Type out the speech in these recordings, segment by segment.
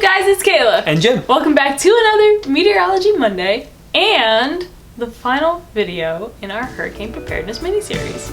guys, it's Kayla. And Jim. Welcome back to another Meteorology Monday and the final video in our Hurricane Preparedness mini-series.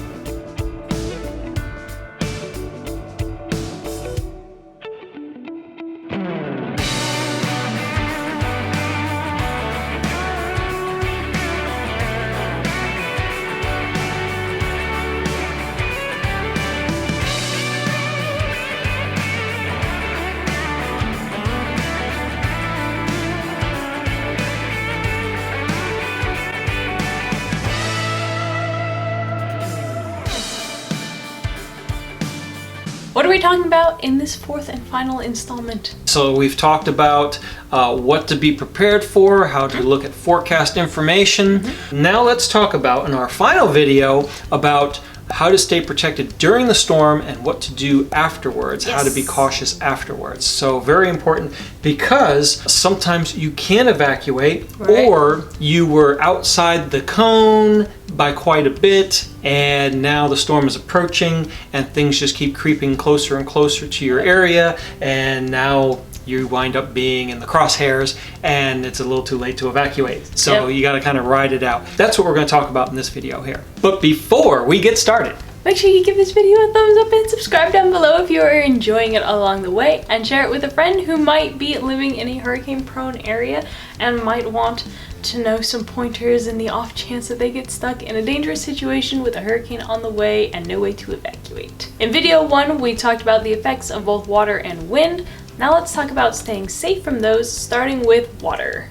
What are we talking about in this fourth and final installment? So we've talked about what to be prepared for, how to look at forecast information. Now let's talk about, in our final video, about how to stay protected during the storm and what to do afterwards, how to be cautious afterwards. So very important, because sometimes you can evacuate, or you were outside the cone by quite a bit and now the storm is approaching and things just keep creeping closer and closer to your area, and now you wind up being in the crosshairs and it's a little too late to evacuate. So you got to kind of ride it out. That's what we're going to talk about in this video here. But before we get started, make sure you give this video a thumbs up and subscribe down below if you are enjoying it along the way, and share it with a friend who might be living in a hurricane prone area and might want to know some pointers in the off chance that they get stuck in a dangerous situation with a hurricane on the way and no way to evacuate. In video 1, we talked about the effects of both water and wind. Now let's talk about staying safe from those, starting with water.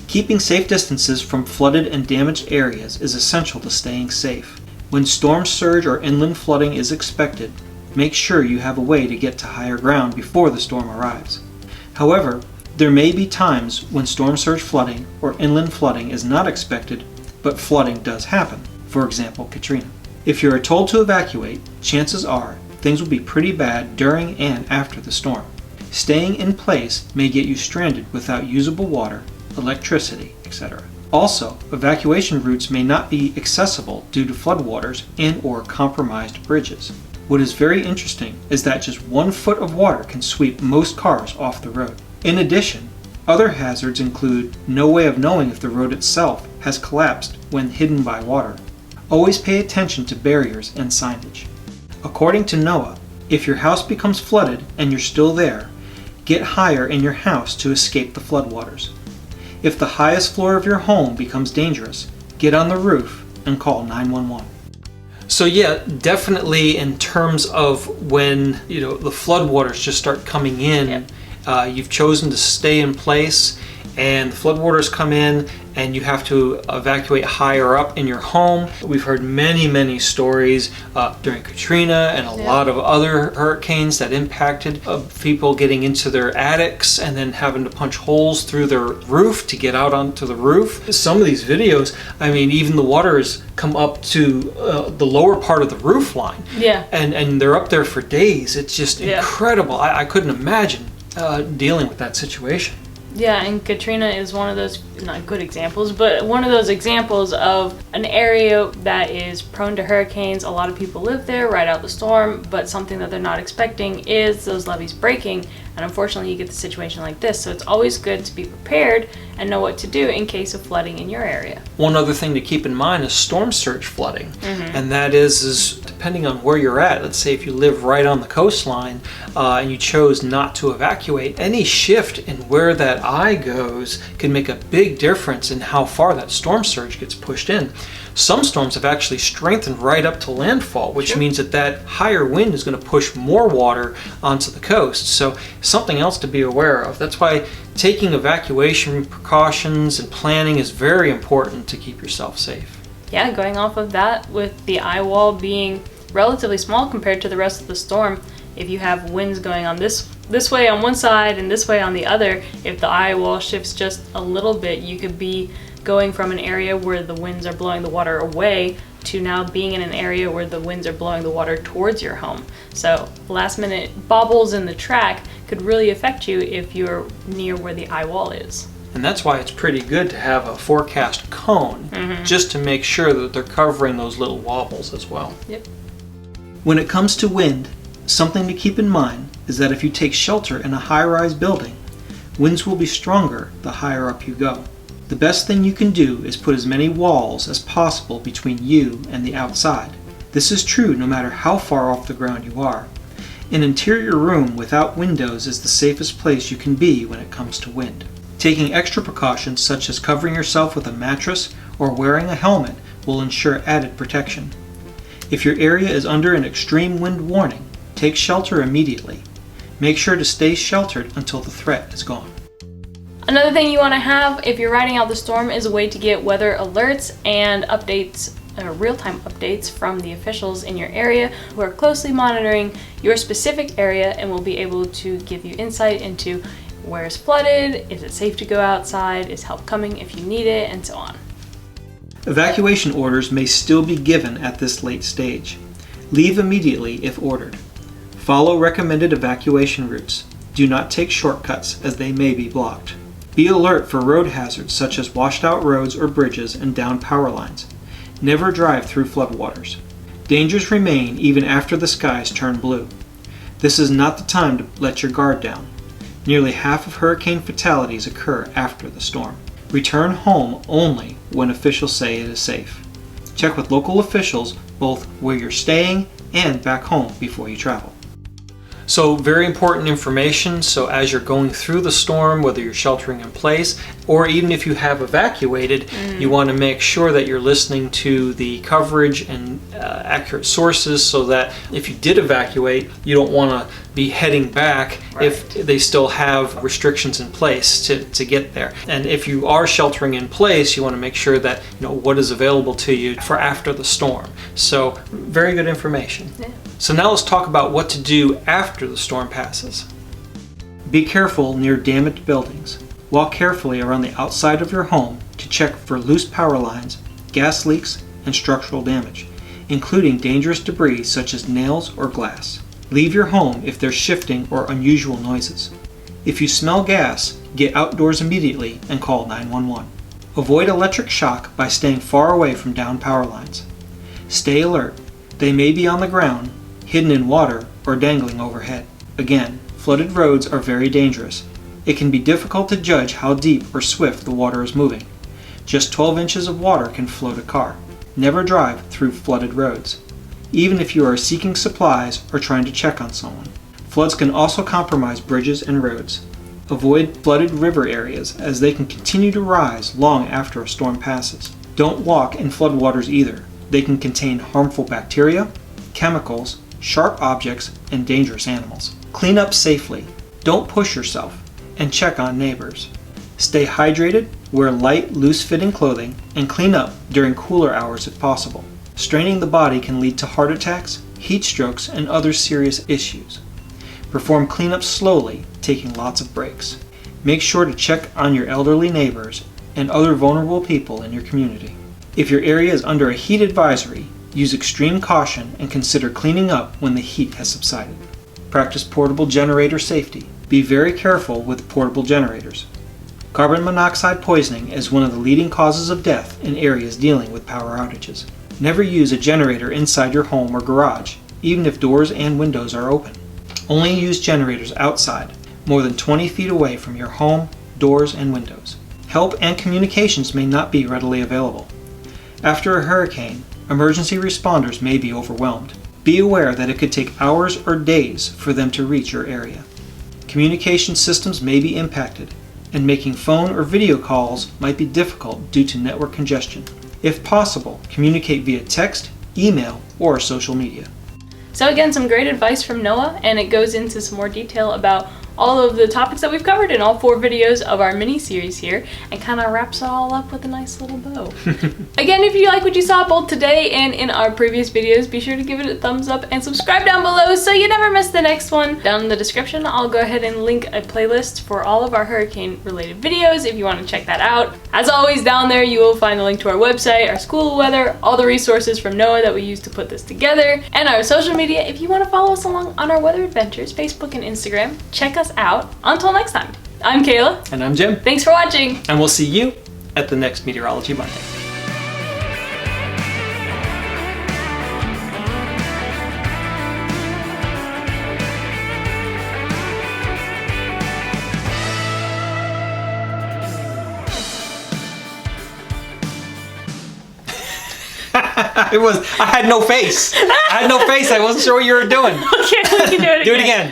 keeping safe distances from flooded and damaged areas is essential to staying safe. When storm surge or inland flooding is expected, make sure you have a way to get to higher ground before the storm arrives. However, there may be times when storm surge flooding or inland flooding is not expected, but flooding does happen. For example, Katrina. If you are told to evacuate, chances are things will be pretty bad during and after the storm. Staying in place may get you stranded without usable water, electricity, etc. Also, evacuation routes may not be accessible due to floodwaters and/or compromised bridges. What is very interesting is that just 1 foot of water can sweep most cars off the road. In addition, other hazards include no way of knowing if the road itself has collapsed when hidden by water. Always pay attention to barriers and signage. According to NOAA, if your house becomes flooded and you're still there, get higher in your house to escape the floodwaters. If the highest floor of your home becomes dangerous, get on the roof and call 911. So yeah, definitely in terms of when the floodwaters just start coming in, you've chosen to stay in place and the floodwaters come in and you have to evacuate higher up in your home. We've heard many stories during Katrina and a lot of other hurricanes that impacted people getting into their attics and then having to punch holes through their roof to get out onto the roof. Some of these videos, I mean, even the water has come up to the lower part of the roof line. And they're up there for days. It's just incredible. I couldn't imagine dealing with that situation. Yeah, and Katrina is one of those, not good examples, but one of those examples of an area that is prone to hurricanes. A lot of people live there, ride out the storm, but something that they're not expecting is those levees breaking, and unfortunately you get the situation like this. So it's always good to be prepared and know what to do in case of flooding in your area. One other thing to keep in mind is storm surge flooding, and that is depending on where you're at. Let's say if you live right on the coastline and you chose not to evacuate, any shift in where that eye goes can make a big difference in how far that storm surge gets pushed in. Some storms have actually strengthened right up to landfall, which means that higher wind is going to push more water onto the coast. So something else to be aware of. That's why taking evacuation precautions and planning is very important to keep yourself safe. Yeah, going off of that, with the eye wall being relatively small compared to the rest of the storm, if you have winds going on this way on one side and this way on the other, if the eye wall shifts just a little bit, you could be going from an area where the winds are blowing the water away to now being in an area where the winds are blowing the water towards your home. So last minute bobbles in the track could really affect you if you're near where the eye wall is. And that's why it's pretty good to have a forecast cone, just to make sure that they're covering those little wobbles as well. When it comes to wind, something to keep in mind is that if you take shelter in a high-rise building, Winds will be stronger the higher up you go. The best thing you can do is put as many walls as possible between you and the outside. This is true no matter how far off the ground you are. An interior room without windows is the safest place you can be when it comes to wind. Taking extra precautions such as covering yourself with a mattress or wearing a helmet will ensure added protection. If your area is under an extreme wind warning, take shelter immediately. Make sure to stay sheltered until the threat is gone. Another thing you want to have if you're riding out the storm is a way to get weather alerts and updates, real-time updates from the officials in your area who are closely monitoring your specific area and will be able to give you insight into where it's flooded, is it safe to go outside, is help coming if you need it, and so on. Evacuation orders may still be given at this late stage. Leave immediately if ordered. Follow recommended evacuation routes. Do not take shortcuts as they may be blocked. Be alert for road hazards such as washed out roads or bridges and downed power lines. Never drive through floodwaters. Dangers remain even after the skies turn blue. This is not the time to let your guard down. Nearly half of hurricane fatalities occur after the storm. Return home only when officials say it is safe. Check with local officials both where you're staying and back home before you travel. So very important information. So as you're going through the storm, whether you're sheltering in place or even if you have evacuated, you want to make sure that you're listening to the coverage and accurate sources so that if you did evacuate, you don't want to be heading back if they still have restrictions in place to get there. And if you are sheltering in place, you want to make sure that you know what is available to you for after the storm. So very good information. Yeah. So now let's talk about what to do after the storm passes. Be careful near damaged buildings. Walk carefully around the outside of your home to check for loose power lines, gas leaks, and structural damage, including dangerous debris such as nails or glass. Leave your home if there's shifting or unusual noises. If you smell gas, get outdoors immediately and call 911. Avoid electric shock by staying far away from downed power lines. Stay alert. They may be on the ground, hidden in water, or dangling overhead. Again, flooded roads are very dangerous. It can be difficult to judge how deep or swift the water is moving. Just 12 inches of water can float a car. Never drive through flooded roads, even if you are seeking supplies or trying to check on someone. Floods can also compromise bridges and roads. Avoid flooded river areas as they can continue to rise long after a storm passes. Don't walk in floodwaters either. They can contain harmful bacteria, chemicals, sharp objects, and dangerous animals. Clean up safely. Don't push yourself. And check on neighbors. Stay hydrated, wear light, loose-fitting clothing, and clean up during cooler hours if possible. Straining the body can lead to heart attacks, heat strokes, and other serious issues. Perform cleanup slowly, taking lots of breaks. Make sure to check on your elderly neighbors and other vulnerable people in your community. If your area is under a heat advisory, use extreme caution and consider cleaning up when the heat has subsided. Practice portable generator safety. Be very careful with portable generators. Carbon monoxide poisoning is one of the leading causes of death in areas dealing with power outages. Never use a generator inside your home or garage, even if doors and windows are open. Only use generators outside, more than 20 feet away from your home, doors, and windows. Help and communications may not be readily available. After a hurricane, emergency responders may be overwhelmed. Be aware that it could take hours or days for them to reach your area. Communication systems may be impacted, and making phone or video calls might be difficult due to network congestion. If possible, communicate via text, email, or social media. So again, some great advice from Noah, and it goes into some more detail about all of the topics that we've covered in all 4 videos of our mini-series here, and kind of wraps it all up with a nice little bow. Again, if you like what you saw both today and in our previous videos, be sure to give it a thumbs up and subscribe down below so you never miss the next one. Down in the description, I'll go ahead and link a playlist for all of our hurricane-related videos if you want to check that out. As always, down there you will find a link to our website, our school weather, all the resources from Noah that we used to put this together, and our social media if you want to follow us along on our weather adventures, Facebook and Instagram. Check us out. Until next time, I'm Kayla. And I'm Jim. Thanks for watching. And we'll see you at the next Meteorology Monday. I had no face. I wasn't sure what you were doing. Okay, we can do it again. Do it again.